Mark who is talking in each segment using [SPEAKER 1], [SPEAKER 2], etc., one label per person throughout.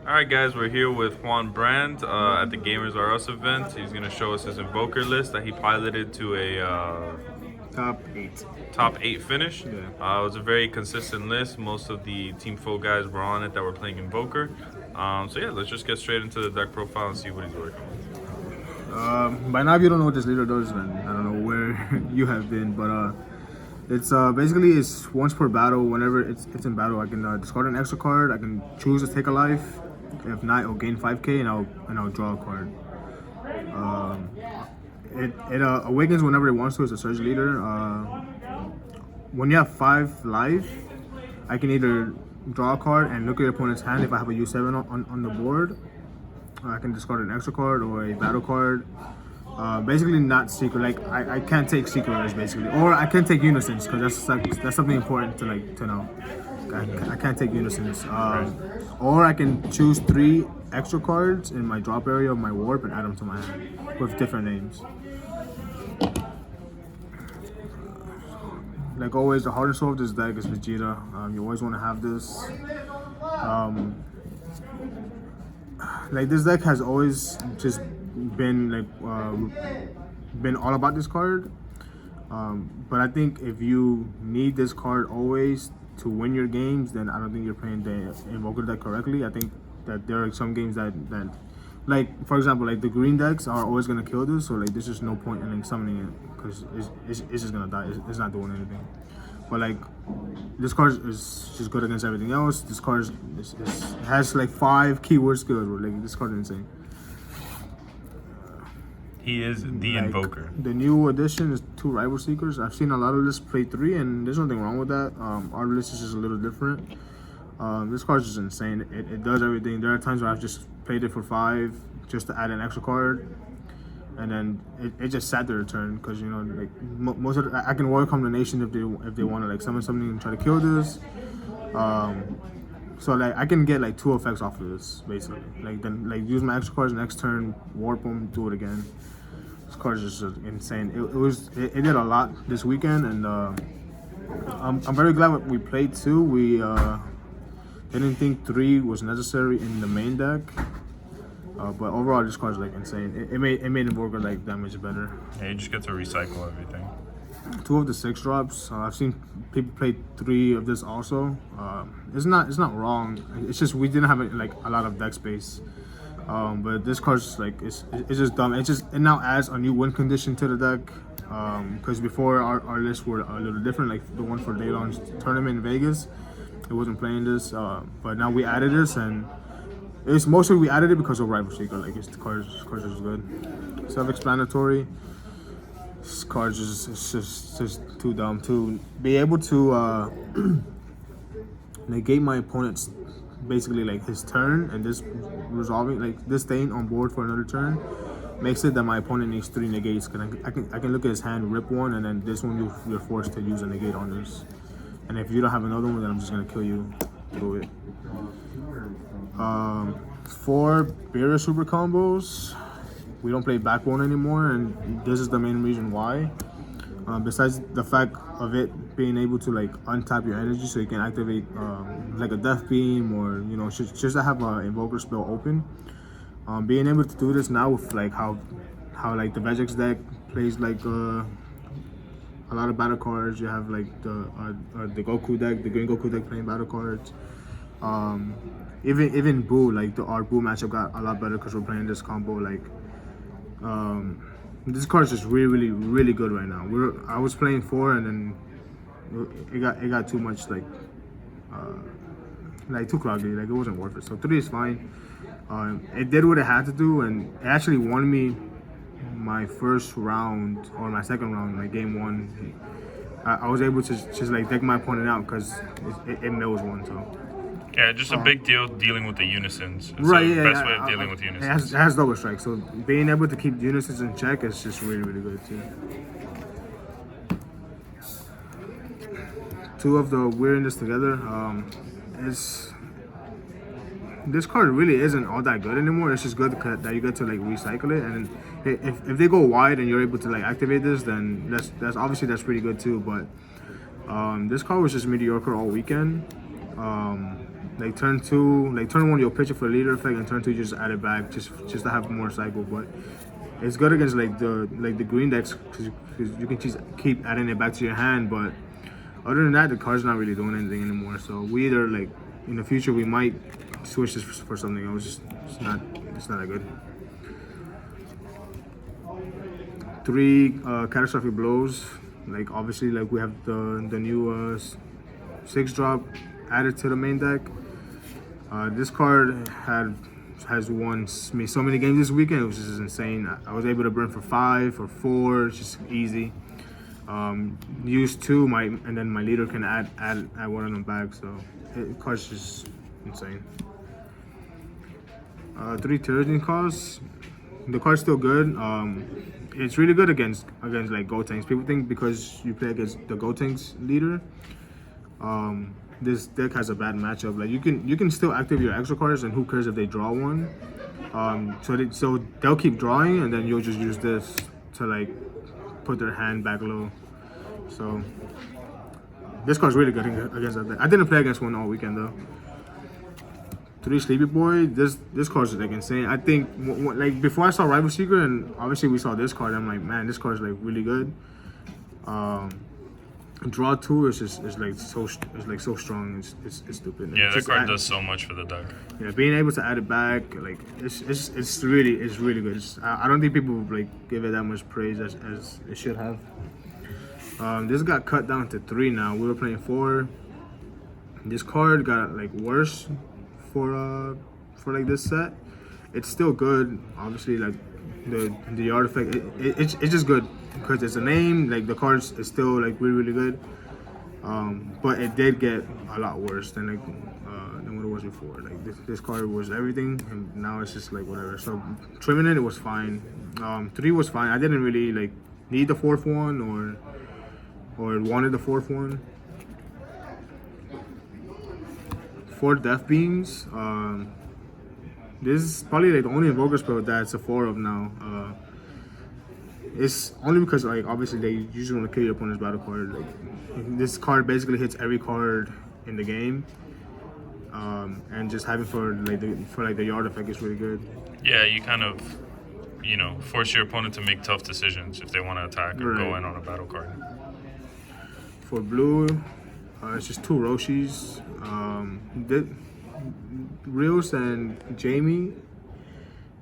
[SPEAKER 1] Alright guys, we're here with Juan Brand at the Gamers R Us event. He's going to show us his Invoker list that he piloted to a
[SPEAKER 2] Top 8.
[SPEAKER 1] top 8 finish.
[SPEAKER 2] Yeah.
[SPEAKER 1] It was a very consistent list. Most of the Team Foe guys were on it that were playing Invoker. So yeah, let's just get straight into the deck profile and see what he's working with.
[SPEAKER 2] By now, if you don't know what this leader does, then I don't know where you have been, but it's basically it's once per battle. Whenever it's in battle, I can discard an extra card. I can choose to take a life. If not, I'll gain 5k and I'll draw a card. It awakens whenever it wants to. It's a surge leader. When you have 5 life, I can either draw a card and look at your opponent's hand. If I have a U7 on the board, I can discard an extra card or a battle card. Basically not secret. Like I can't take secrets basically, or I can take unisons because that's something important to know. I can't take unisons. Or I can choose 3 extra cards in my drop area of my warp and add them to my hand with different names. Like always, the hard and soul of this deck is Vegeta. You always want to have this. Like this deck has always just been been all about this card. But I think if you need this card always to win your games, then I don't think you're playing the Invoker deck correctly. I think that there are some games that like for example, like the green decks are always gonna kill this, so like there's just no point in like summoning it because it's just gonna die. It's not doing anything. But like this card is just good against everything else. This card has like 5 keyword skills. Like this card is insane.
[SPEAKER 1] He is the Invoker.
[SPEAKER 2] The new addition is 2 Rival Seekers. I've seen a lot of lists play 3, and there's nothing wrong with that. Our list is just a little different. This card is just insane. It does everything. There are times where I've just played it for 5 just to add an extra card, and then it just sat there a turn because you know like most of I can Warrior Combination if they want to like summon something and try to kill this. So like I can get like 2 effects off of this basically. Like then like use my extra cards next turn, warp them, do it again. This card is just insane. It did a lot this weekend, and I'm very glad we played 2. We didn't think 3 was necessary in the main deck, but overall this card is like insane. It made Invoker like damage better.
[SPEAKER 1] Yeah, you just get to recycle everything.
[SPEAKER 2] 2 of the 6 drops. I've seen people play 3 of this also. It's not wrong. It's just we didn't have like a lot of deck space. But this card's just like it's just dumb. It now adds a new win condition to the deck. Because before our lists were a little different. Like the one for Daylon's tournament in Vegas, it wasn't playing this. But now we added this, and it's mostly we added it because of Rival Seeker. Like the cards is good. Self-explanatory. This card is just too dumb to be able to negate my opponent's basically like his turn, and this resolving like this staying on board for another turn makes it that my opponent needs 3 negates. Cause I can look at his hand, rip 1, and then this one you're forced to use a negate on this. And if you don't have another one, then I'm just gonna kill you through it. 4 Beerus super combos. We don't play Backbone anymore, and this is the main reason why. Besides the fact of it being able to like untap your energy so you can activate like a Death Beam, or you know just to have an Invoker spell open. Being able to do this now with like how like the Vegex deck plays like a lot of battle cards. You have like the Goku deck, the Green Goku deck playing battle cards. Even Boo, like our Boo matchup got a lot better because we're playing this combo. Like this card is just really good right now. I was playing 4, and then it got too much like too cloggy. Like it wasn't worth it. So 3 is fine. It did what it had to do, and it actually won me my first round or my second round, like game 1. I was able to just like take my opponent out because it mills 1. So.
[SPEAKER 1] Yeah, just a big deal dealing with the unisons. It's
[SPEAKER 2] right,
[SPEAKER 1] the
[SPEAKER 2] yeah.
[SPEAKER 1] best way of dealing with unisons.
[SPEAKER 2] It has double strike, so being able to keep unisons in check is just really good too. 2 of the weirdness together. This card really isn't all that good anymore. It's just good that you get to like recycle it, and if they go wide and you're able to like activate this, then that's obviously that's pretty good too. But this card was just mediocre all weekend. like turn 2, like turn 1 you'll pitch it for leader effect, and turn 2 you just add it back just to have more cycle. But it's good against like the green decks because you can just keep adding it back to your hand. But other than that, the card's not really doing anything anymore. So we either like in the future we might switch this for something else. It's not that good. 3 catastrophic blows. Like obviously, like we have the new 6-drop added to the main deck. This card has won me so many games this weekend. It was just insane. I was able to burn for 5 or 4. It's just easy. Use 2, and then my leader can add one of them back. So the card's just insane. 3 Terrigen costs. The card's still good. It's really good against like Gotenks. People think because you play against the Gotenks leader, this deck has a bad matchup. Like you can still activate your extra cards, and who cares if they draw one? So they'll keep drawing, and then you'll just use this to like put their hand back low. So this card's really good against that deck. I didn't play against one all weekend though. 3 Sleepy Boy. This card's like insane. I think like before I saw Rival Secret, and obviously we saw this card, I'm like, man, this card's like really good. Draw 2 is like so strong. It's stupid.
[SPEAKER 1] Yeah, that card does so much for the deck.
[SPEAKER 2] Yeah, being able to add it back, like it's really good. I don't think people like give it that much praise as it should have. This got cut down to 3 now. We were playing 4. This card got like worse for like this set. It's still good, obviously. Like the artifact, it's just good because it's a name. Like the cards is still like really good, but it did get a lot worse than what it was before. Like this card was everything, and now it's just like whatever. So trimming it was fine. 3 was fine. I didn't really like need the 4th one or wanted the 4th one. 4 Death Beams. This is probably like the only Invoker spell that's a 4 of now. It's only because like obviously they usually want to kill your opponent's battle card. Like this card basically hits every card in the game, and just having for the yard effect is really good.
[SPEAKER 1] Yeah, you kind of force your opponent to make tough decisions if they want to attack or go in on a battle card.
[SPEAKER 2] For blue, it's just 2 Roshis. Rios and Jamie,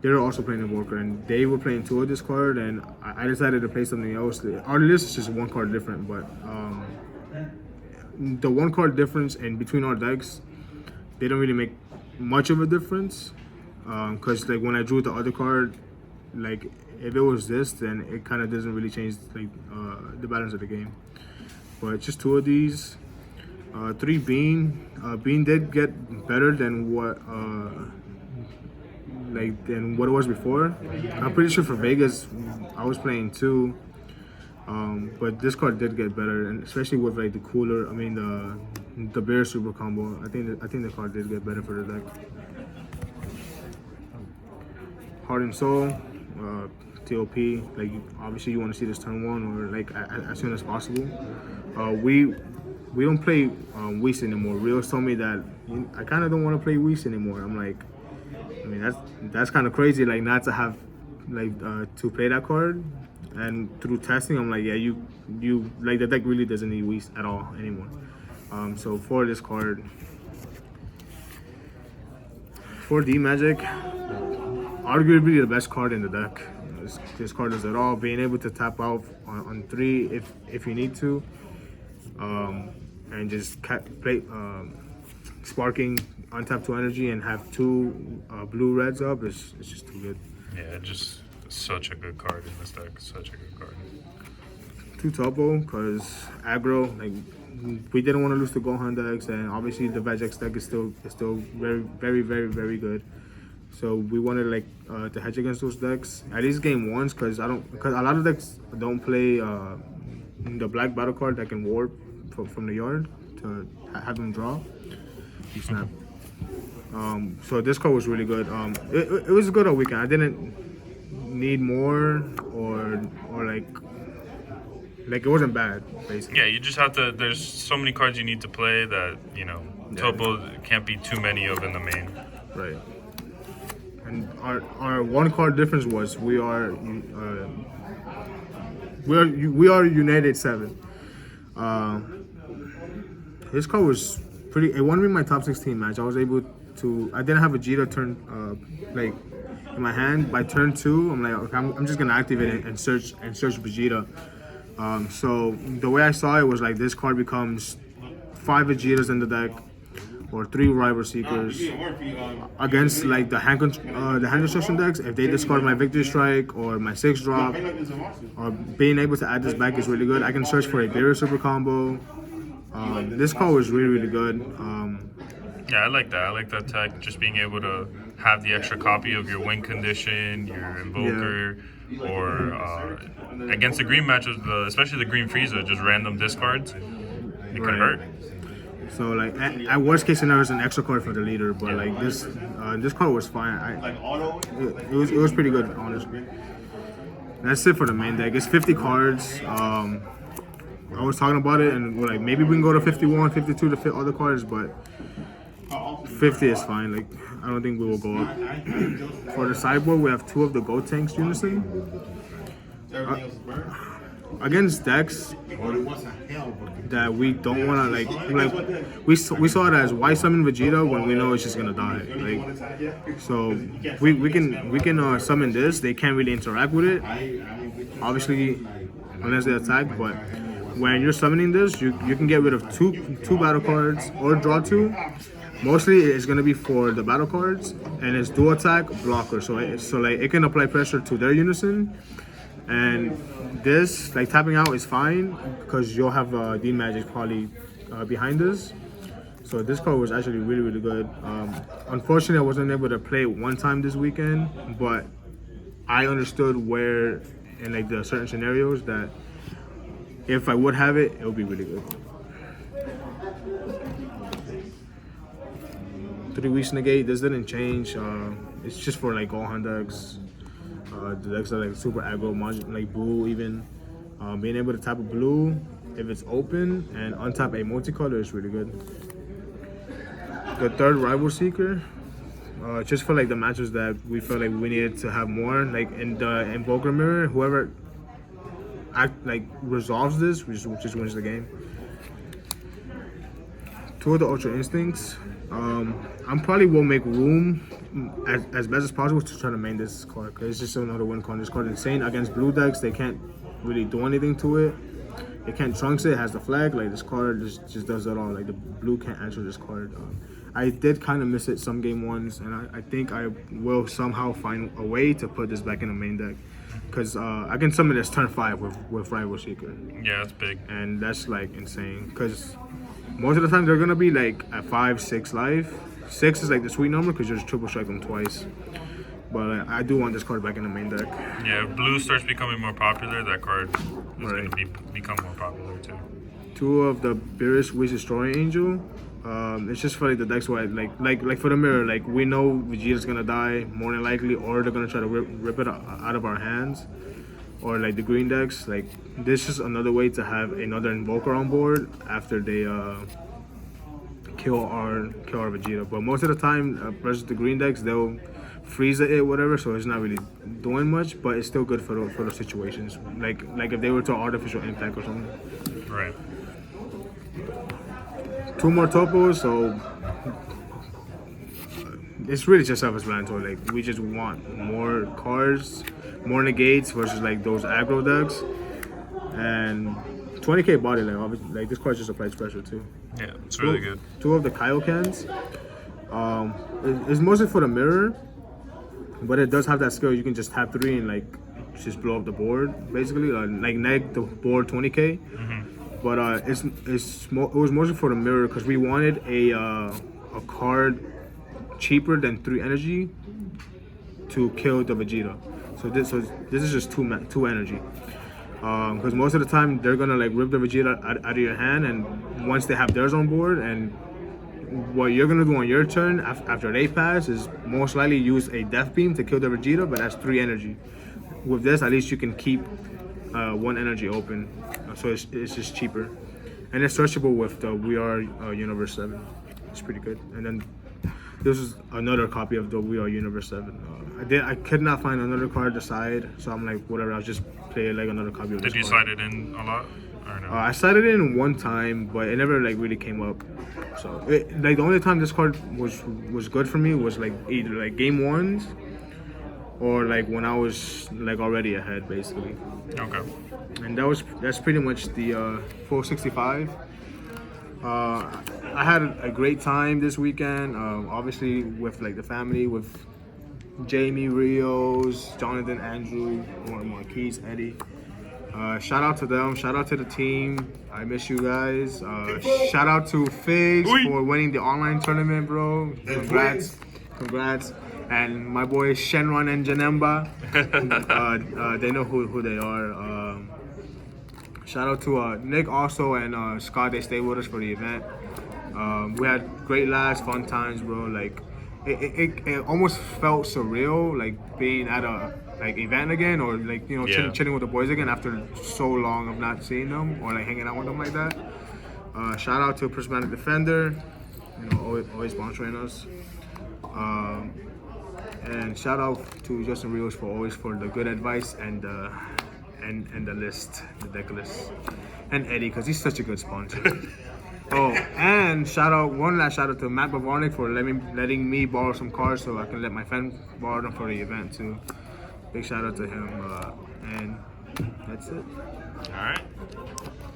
[SPEAKER 2] they're also playing Invoker, and they were playing 2 of this card, and I decided to play something else. Our list is just 1 card different, but the 1 card difference in between our decks, they don't really make much of a difference. Because like when I drew the other card, like if it was this, then it kind of doesn't really change like the balance of the game. But just 2 of these. 3 Bean. Bean did get better than what it was before. I'm pretty sure for Vegas I was playing 2, but this card did get better, and especially with like the cooler. I mean the bear super combo. I think the card did get better for the deck. Heart and Soul. TOP. Like obviously you want to see this turn 1 or like as soon as possible. We don't play Whis anymore. Rios told me that I kind of don't want to play Whis anymore. I'm like, I mean that's kind of crazy. Like not to have like to play that card. And through testing, I'm like, yeah, you like the deck really doesn't need Whis at all anymore. So for this card, 4D Magic, arguably the best card in the deck. This card does it all. Being able to tap out on 3 if you need to. And just play sparking untap 2 energy and have 2 blue reds up. It's just too good.
[SPEAKER 1] Yeah, just such a good card in this deck. Such a good card.
[SPEAKER 2] 2 Topo because aggro. Like we didn't want to lose the Gohan decks, and obviously the Vegex deck is still very good. So we wanted to hedge against those decks at least game 1, because a lot of decks don't play the black battle card that can warp from the yard to have them draw. You snap. So this card was really good. It was good all weekend. I didn't need more or like it wasn't bad basically.
[SPEAKER 1] Yeah, you just have to. There's so many cards you need to play that Topo can't be too many of in the main.
[SPEAKER 2] Right. And our one card difference was we are United 7. His card was pretty. It won me my top 16 match. I was able to. I didn't have Vegeta turn like in my hand by turn 2. I'm like, okay, I'm just gonna activate it and search Vegeta. So the way I saw it was like this card becomes 5 Vegetas in the deck, or 3 Rival Seekers against like the hand destruction decks. If they discard my Victory Strike or my 6-drop, or being able to add this back is really good. I can search for a Beerus Super combo. This card was really good.
[SPEAKER 1] Yeah, I like that. I like that tech. Just being able to have the extra copy of your win condition, your Invoker, or against the green matches, especially the green Frieza, just random discards. It can hurt.
[SPEAKER 2] So like at worst case scenario, it's an extra card for the leader, but like this card was fine. It was pretty good, honestly. That's it for the main deck. It's 50 cards. I was talking about it, and we're like, maybe we can go to 51, 52 to fit other cards, but 50 is fine. Like, I don't think we will go up. For the sideboard, we have 2 of the Gold Tanks Unison. Against decks that we don't want to like we saw it as why summon Vegeta when we know it's just gonna die. Like, so we can summon this. They can't really interact with it, obviously, unless they attack, but when you're summoning this, you can get rid of two battle cards or draw 2. Mostly it's gonna be for the battle cards, and it's dual attack blocker. So like it can apply pressure to their Unison, and this like tapping out is fine because you'll have D Magic probably behind this. So this card was actually really good. Unfortunately, I wasn't able to play it one time this weekend, but I understood where in like the certain scenarios that if I would have it, it would be really good. 3 weeks negate. This didn't change. It's just for like all hand decks. The decks are like super aggro, like blue even. Being able to tap a blue if it's open and untap a multicolor is really good. The 3rd Rival Seeker, just for like the matches that we felt like we needed to have more, like in the Invoker mirror, whoever resolves this, just wins the game. 2 of the Ultra Instincts. I probably will make room as best as possible to try to main this card because it's just another win card. This card is insane against blue decks. They can't really do anything to it. They can't trunks it. It has the flag. Like, this card just does it all. Like, the blue can't answer this card. I did kind of miss it some game ones, and I think I will somehow find a way to put this back in the main deck because I can summon this turn 5 with Rival Seeker.
[SPEAKER 1] Yeah, that's big.
[SPEAKER 2] And that's like insane because most of the time they're gonna be like at 5, 6 life. 6 is like the sweet number because you just triple strike them twice. But I do want this card back in the main deck.
[SPEAKER 1] Yeah, if blue starts becoming more popular, that card is going to become more popular too.
[SPEAKER 2] 2 of the Beerus Wish Destroying Angel. It's just for like the decks where like for the mirror, like we know Vegeta's gonna die more than likely, or they're gonna try to rip it out of our hands, or like the green decks. Like, this is another way to have another Invoker on board after they kill our Vegeta. But most of the time, versus the green decks, they'll freeze it, whatever. So it's not really doing much, but it's still good for those situations. Like if they were to artificial impact or something.
[SPEAKER 1] Right.
[SPEAKER 2] 2 more topos, so it's really just self-explanatory. Like, we just want more cards, more negates versus like those aggro decks, and 20k body. Like this card just applies pressure too.
[SPEAKER 1] Yeah, it's really good. 2
[SPEAKER 2] of the Kaiokens. It's mostly for the mirror, but it does have that skill. You can just tap 3 and like just blow up the board, basically, like neg the board 20k. But it was mostly for the mirror because we wanted a card cheaper than 3 energy to kill the Vegeta. So this is just 2 energy. Because most of the time they're gonna like rip the Vegeta out of your hand, and once they have theirs on board, and what you're gonna do on your turn after they pass is most likely use a Death Beam to kill the Vegeta, but that's 3 energy. With this, at least you can keep 1 energy open, so it's just cheaper, and it's searchable with the We Are Universe 7. it's pretty good. And then this is another copy of the We Are Universe 7. I could not find another card to side, so I'm like, whatever. I'll just play like another copy of this.
[SPEAKER 1] Did you
[SPEAKER 2] card.
[SPEAKER 1] slide it in a lot? Or no?
[SPEAKER 2] I sided it in one time, but it never like really came up. So like the only time this card was good for me was like either like game ones or like when I was like already ahead basically.
[SPEAKER 1] Okay.
[SPEAKER 2] And that's pretty much the 465. I had a great time this weekend. Obviously with like the family, with Jamie, Rios, Jonathan, Andrew, Marquise, Eddie. Shout out to them. Shout out to the team. I miss you guys. Shout out to Figs for winning the online tournament, bro. Congrats. And my boys Shenron and Janemba. They know who they are. Shout out to Nick also and Scott. They stayed with us for the event. We had great laughs, fun times, bro. Like it almost felt surreal, like being at a like event again, or like chilling with the boys again after so long of not seeing them or like hanging out with them like that. Shout out to Prismatic Defender, always sponsoring us. And shout out to Justin Rios for the good advice and the list, the deck list, and Eddie because he's such a good sponsor. Oh, and one last shout out to Matt Bavarnik for letting me borrow some cards so I can let my friend borrow them for the event too. Big shout out to him, and that's it.
[SPEAKER 1] All right.